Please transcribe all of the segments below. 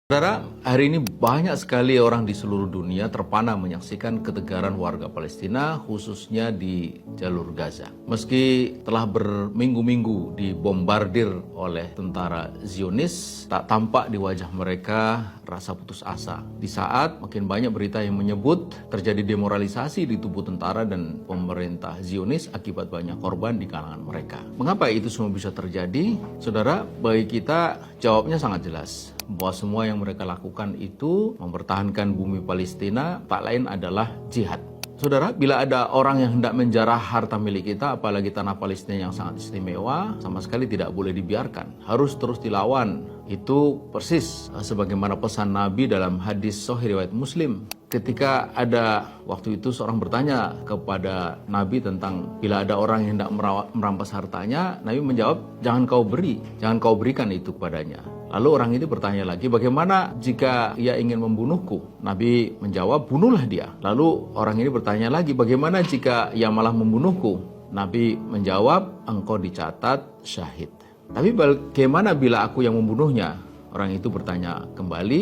Saudara, hari ini banyak sekali orang di seluruh dunia terpana menyaksikan ketegaran warga Palestina, khususnya di jalur Gaza. Meski telah berminggu-minggu dibombardir oleh tentara Zionis, tak tampak di wajah mereka rasa putus asa. Di saat makin banyak berita yang menyebut terjadi demoralisasi di tubuh tentara dan pemerintah Zionis akibat banyak korban di kalangan mereka. Mengapa itu semua bisa terjadi? Saudara, bagi kita jawabnya sangat jelas. Bahwa semua yang mereka lakukan itu mempertahankan bumi Palestina, tak lain adalah jihad. Saudara, bila ada orang yang hendak menjarah harta milik kita, apalagi tanah Palestina yang sangat istimewa, sama sekali tidak boleh dibiarkan. Harus terus dilawan. Itu persis sebagaimana pesan Nabi dalam hadis Sahih riwayat Muslim. Ketika ada waktu itu seorang bertanya kepada Nabi tentang bila ada orang yang hendak merampas hartanya, Nabi menjawab, jangan kau berikan itu kepadanya. Lalu orang itu bertanya lagi, bagaimana jika ia ingin membunuhku? Nabi menjawab, bunuhlah dia. Lalu orang ini bertanya lagi, bagaimana jika ia malah membunuhku? Nabi menjawab, engkau dicatat syahid. Tapi bagaimana bila aku yang membunuhnya? Orang itu bertanya kembali,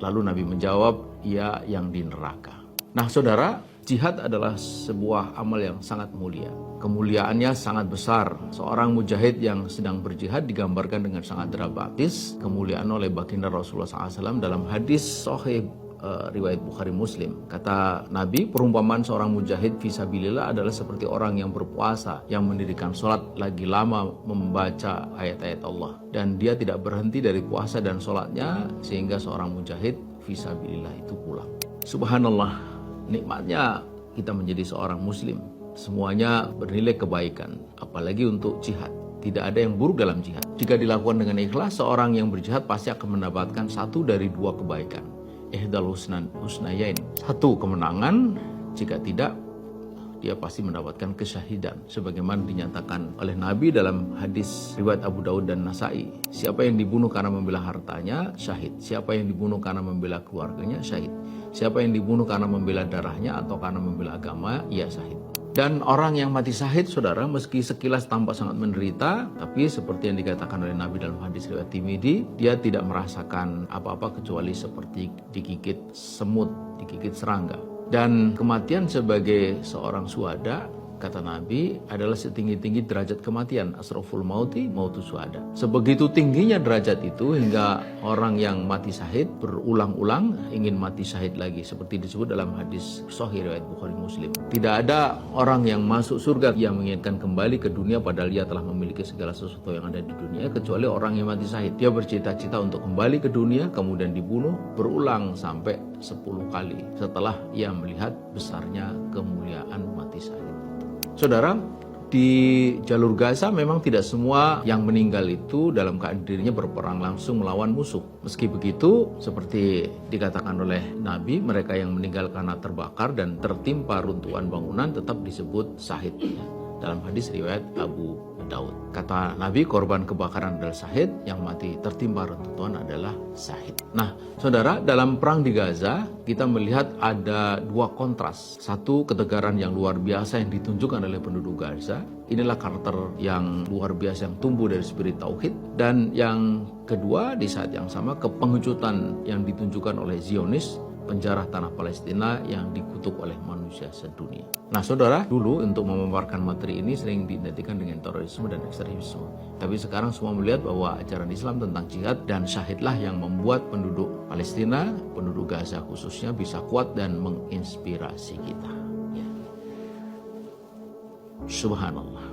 lalu Nabi menjawab, ia yang di neraka. Nah saudara, jihad adalah sebuah amal yang sangat mulia. Kemuliaannya sangat besar. Seorang mujahid yang sedang berjihad digambarkan dengan sangat dramatis kemuliaan oleh baginda Rasulullah SAW dalam hadis Sahih riwayat Bukhari Muslim. Kata Nabi, perumpamaan seorang mujahid fisabilillah adalah seperti orang yang berpuasa, yang mendirikan sholat lagi lama membaca ayat-ayat Allah. Dan dia tidak berhenti dari puasa dan sholatnya sehingga seorang mujahid fisabilillah itu pulang. Subhanallah, nikmatnya kita menjadi seorang muslim. Semuanya bernilai kebaikan, apalagi untuk jihad. Tidak ada yang buruk dalam jihad. Jika dilakukan dengan ikhlas, seorang yang berjihad pasti akan mendapatkan satu dari dua kebaikan. Ihdal husnayain. Satu, kemenangan. Jika tidak, dia pasti mendapatkan kesyahidan. Sebagaimana dinyatakan oleh Nabi dalam hadis riwayat Abu Daud dan Nasai. Siapa yang dibunuh karena membela hartanya, syahid. Siapa yang dibunuh karena membela keluarganya, syahid. Siapa yang dibunuh karena membela darahnya atau karena membela agama, ia syahid. Dan orang yang mati syahid, saudara, meski sekilas tampak sangat menderita, tapi seperti yang dikatakan oleh Nabi dalam hadis riwayat Tirmidzi, dia tidak merasakan apa-apa kecuali seperti digigit semut, digigit serangga. Dan kematian sebagai seorang syuhada, kata Nabi, adalah setinggi-tinggi derajat kematian. Asroful mauti mautu syuhada. Sebegitu tingginya derajat itu hingga orang yang mati syahid berulang-ulang ingin mati syahid lagi. Seperti disebut dalam hadis Sahih riwayat Bukhari Muslim. Tidak ada orang yang masuk surga yang menginginkan kembali ke dunia padahal dia telah memiliki segala sesuatu yang ada di dunia, kecuali orang yang mati syahid. Dia bercita-cita untuk kembali ke dunia, kemudian dibunuh berulang sampai 10 kali setelah ia melihat besarnya kemuliaan mati syahid. Saudara, di jalur Gaza memang tidak semua yang meninggal itu dalam keadaan dirinya berperang langsung melawan musuh. Meski begitu, seperti dikatakan oleh Nabi, mereka yang meninggal karena terbakar dan tertimpa runtuhan bangunan tetap disebut syahid. Dalam hadis riwayat Abu Daud. Kata Nabi, korban kebakaran adalah syahid, yang mati tertimpa runtuhan adalah syahid. Nah, saudara, dalam perang di Gaza, kita melihat ada dua kontras. Satu, ketegaran yang luar biasa yang ditunjukkan oleh penduduk Gaza. Inilah karakter yang luar biasa yang tumbuh dari spirit tauhid. Dan yang kedua, di saat yang sama, kepengejutan yang ditunjukkan oleh Zionis, penjara tanah Palestina yang dikutuk oleh manusia sedunia. Nah saudara, dulu untuk memaparkan materi ini sering diidentikan dengan terorisme dan ekstremisme. Tapi sekarang semua melihat bahwa ajaran Islam tentang jihad dan syahidlah yang membuat penduduk Palestina, penduduk Gaza khususnya bisa kuat dan menginspirasi kita. Ya. Subhanallah.